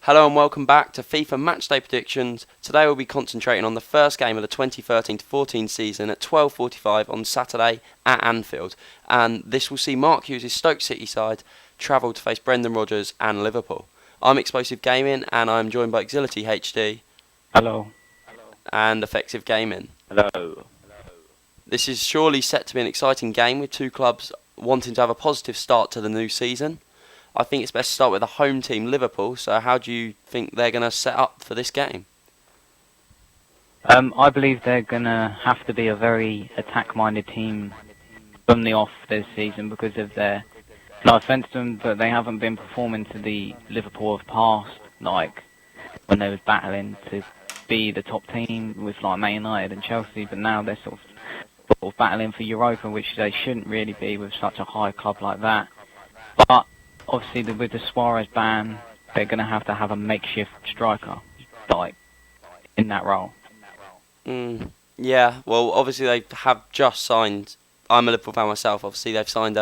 Hello and welcome back to FIFA Matchday predictions. Today we'll be concentrating on the first game of the 2013-14 season at 12:45 on Saturday at Anfield, and this will see Mark Hughes' Stoke City side travel to face Brendan Rodgers and Liverpool. I'm Explosive Gaming and I'm joined by XHubHD. Hello. And Effective Gaming. Hello. This is surely set to be an exciting game with two clubs wanting to have a positive start to the new season. I think it's best to start with the home team, Liverpool. So how do you think they're going to set up for this game? I believe they're going to have to be a very attack-minded team from the off this season because of their... No offence to them, but they haven't been performing to the Liverpool of past, like when they was battling to be the top team with like Man United and Chelsea, but now they're sort of battling for Europa, which they shouldn't really be with such a high club like that. But obviously, with the Suarez ban, they're going to have a makeshift striker, like, in that role. Yeah, well, obviously they have just signed, I'm a Liverpool fan myself, obviously they've signed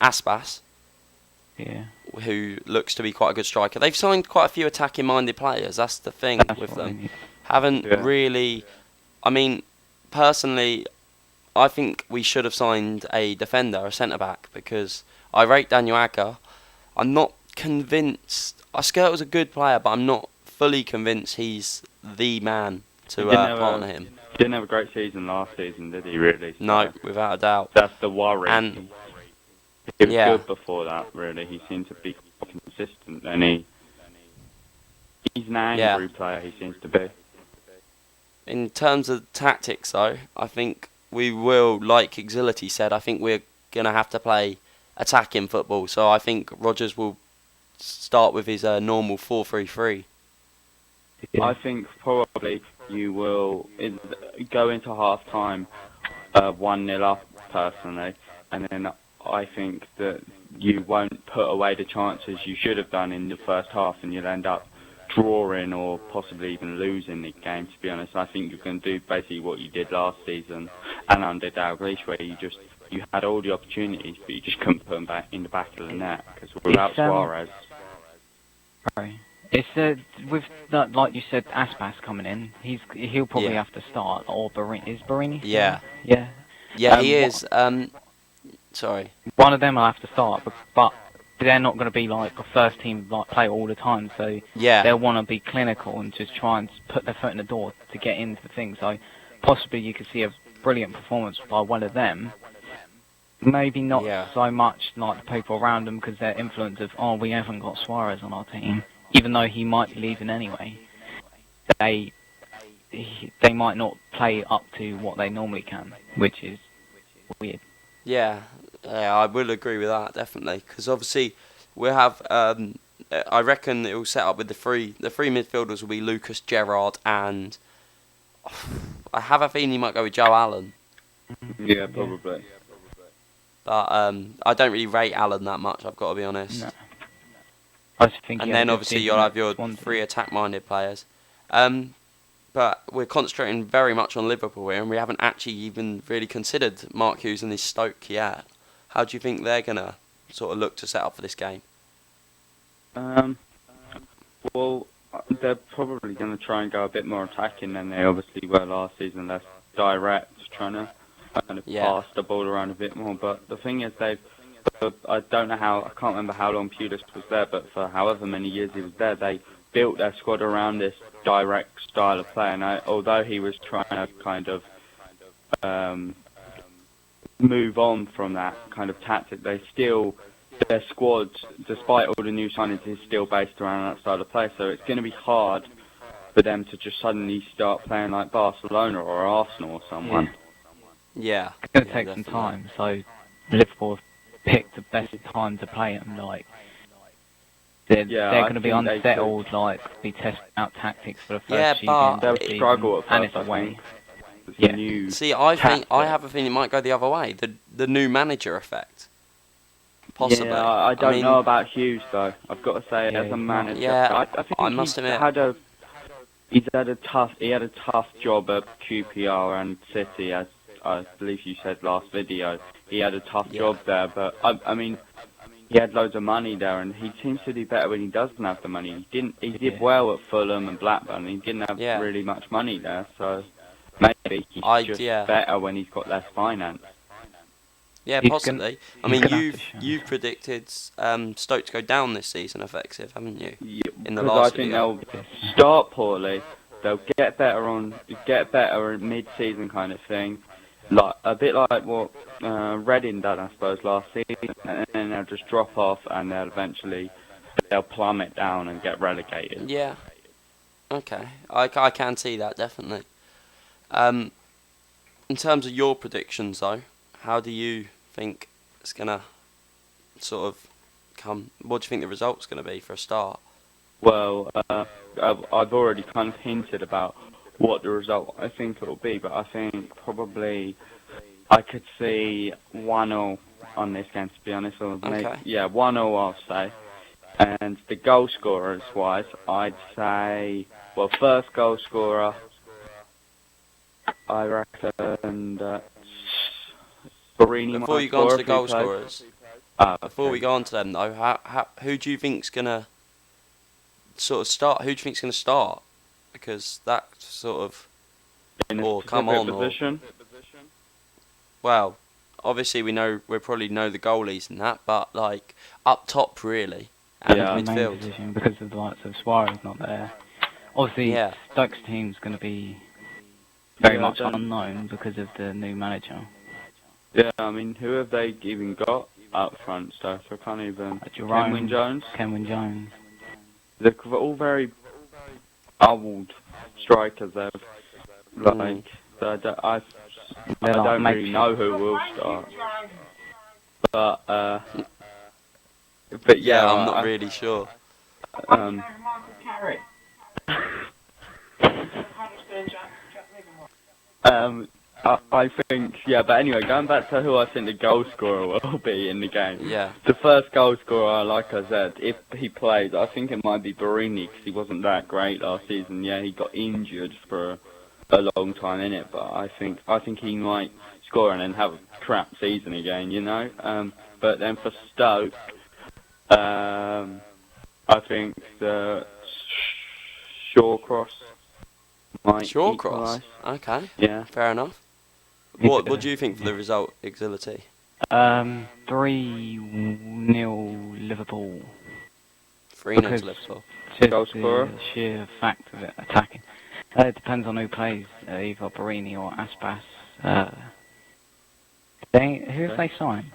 Aspas, who looks to be quite a good striker. They've signed quite a few attacking-minded players, that's the thing with them. Haven't really, I mean, personally, I think we should have signed a defender, a centre-back, because I rate Daniel Agger. I'm not convinced. Skirt was a good player, but I'm not fully convinced he's the man to partner him. He didn't have a great season last season, did he, really? So no, without a doubt. That's the worry. And he was good before that, really. He seemed to be consistent, and he's an angry player, he seems to be. In terms of tactics, though, I think we will, like Exility said, I think we're going to have to play attacking football, so I think Rodgers will start with his normal 4-3-3. I think probably you will go into half-time 1-0 up, personally, and then I think that you won't put away the chances you should have done in the first half, and you'll end up drawing or possibly even losing the game, to be honest. I think you can do basically what you did last season and under Dalglish, where you had all the opportunities, but you just couldn't put them back in the back of the net, because without Suarez... Right. It's with that, like you said, Aspas coming in. He'll probably have to start. Or is Barini? Yeah. Yeah. Yeah, he is. Sorry. One of them will have to start, but they're not going to be like a first team player all the time. So they'll want to be clinical and just try and put their foot in the door to get into the thing. So possibly you could see a brilliant performance by one of them. Maybe not so much like the people around them because they're influenced of, we haven't got Suarez on our team. Even though he might be leaving anyway, they might not play up to what they normally can, which is weird. Yeah, I will agree with that, definitely. Because obviously we'll have, I reckon it will set up with the three midfielders will be Lucas, Gerrard, and I have a feeling he might go with Joe Allen. Yeah, probably. But I don't really rate Allen that much, I've got to be honest. No. I just think and then obviously you'll have your three attack-minded players. But we're concentrating very much on Liverpool here, and we haven't actually even really considered Mark Hughes and his Stoke yet. How do you think they're going to sort of look to set up for this game? Well, they're probably going to try and go a bit more attacking than they obviously were last season, less direct, trying to kind of pass the ball around a bit more. But the thing is, I don't know I can't remember how long Pulis was there, but for however many years he was there, they built their squad around this direct style of play. And although he was trying to kind of move on from that kind of tactic, their squad, despite all the new signings, is still based around that style of play. So it's going to be hard for them to just suddenly start playing like Barcelona or Arsenal or someone. Yeah. It's going to take some time, so Liverpool pick the best time to play them. Like they're going to be unsettled, be testing out tactics for the first few games. They'll struggle at first, and it's away. See, I have a feeling it might go the other way. The new manager effect, possibly. Yeah, I don't know about Hughes though. I've got to say, as a manager, I think I must admit, he had a tough job at QPR and City, as I believe you said last video. He had a tough job there, but I mean, he had loads of money there, and he seems to do better when he doesn't have the money. He did well at Fulham and Blackburn, and he didn't have really much money there, so maybe he's just better when he's got less finance. Yeah, possibly. I mean, you've predicted Stoke to go down this season, effective, haven't you? Yeah, in the last I think they'll start poorly. They'll get better at mid-season kind of thing, like a bit like what Reading done, I suppose, last season, and then they'll just drop off, and they'll plummet down and get relegated. Yeah. Okay, I can see that definitely. In terms of your predictions, though, how do you think it's gonna sort of come? What do you think the result's gonna be for a start? Well, I've already kind of hinted about what the result I think it will be, but I think probably I could see 1-0 on this game, to be honest. Or maybe, 1-0 I'll say. And the goal scorers wise, I'd say, well, first goal scorer, I reckon that Barini. Before you go on to the goal scorers, before we go on to them though, who do you think's gonna sort of start? Who do you think's gonna start? Because that sort of position. Well, obviously we probably know the goalies and that, but like up top really, and midfield. Position because of the likes of Suarez not there. Obviously, Stoke's team's going to be very much unknown because of the new manager. Yeah, I mean, who have they even got up front? So I can't even. Kenwyne Jones. They're all very old strikers. I don't really know who will start. But yeah, I'm not really sure. I think, but anyway, going back to who I think the goal scorer will be in the game. Yeah. The first goal scorer, like I said, if he plays, I think it might be Barini, because he wasn't that great last season. Yeah, he got injured for a long time in it, but I think he might score and then have a crap season again, you know. But then for Stoke, I think the Shawcross might equalise. Okay. Yeah. Fair enough. What do you think for the result, Exility? 3-0 Liverpool. 3-0 Liverpool. Goal scorer? The sheer fact of it attacking. It depends on who plays, either Barini or Aspas. Who have they signed?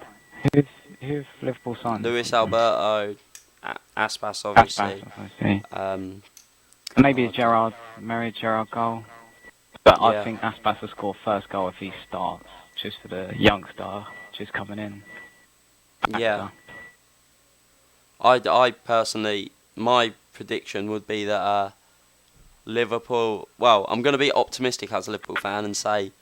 Who have Liverpool signed? Luis Alberto, Aspas obviously. Maybe it's Gerrard goal. But I think Aspas will score first goal if he starts, just for the youngster just coming in. Yeah. I personally, my prediction would be that Liverpool, well, I'm going to be optimistic as a Liverpool fan and say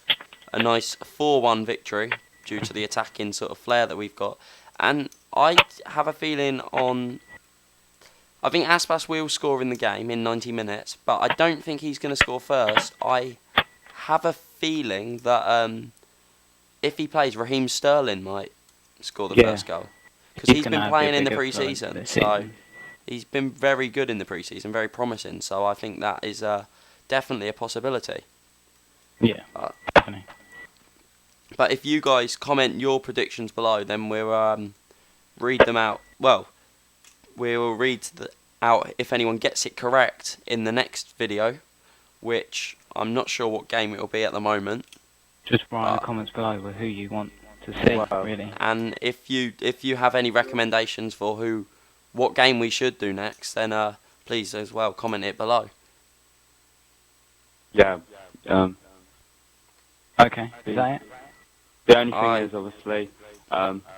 a nice 4-1 victory due to the attacking sort of flair that we've got. And I have a feeling I think Aspas will score in the game in 90 minutes, but I don't think he's going to score first. I have a feeling that if he plays, Raheem Sterling might score the first goal. Because he's been playing in the pre-season, so he's been very good in the pre-season, very promising. So I think that is definitely a possibility. Yeah, definitely. But if you guys comment your predictions below, then we'll read them out. Well, we will read out if anyone gets it correct in the next video, which I'm not sure what game it will be at the moment. Just write in the comments below with who you want to see, really. And if you have any recommendations for what game we should do next, then please as well comment it below. Yeah. Okay. Is that it? The only thing is, obviously,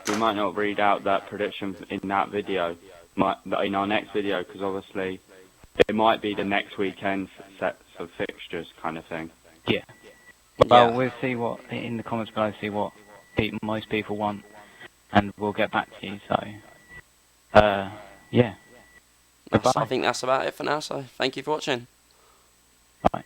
we might not read out that prediction in that video, in our next video, because obviously it might be the next weekend's sets of fixtures kind of thing. Yeah. Well, we'll see what in the comments below. See what most people want, and we'll get back to you. So, yeah. I think that's about it for now. So, thank you for watching. Bye.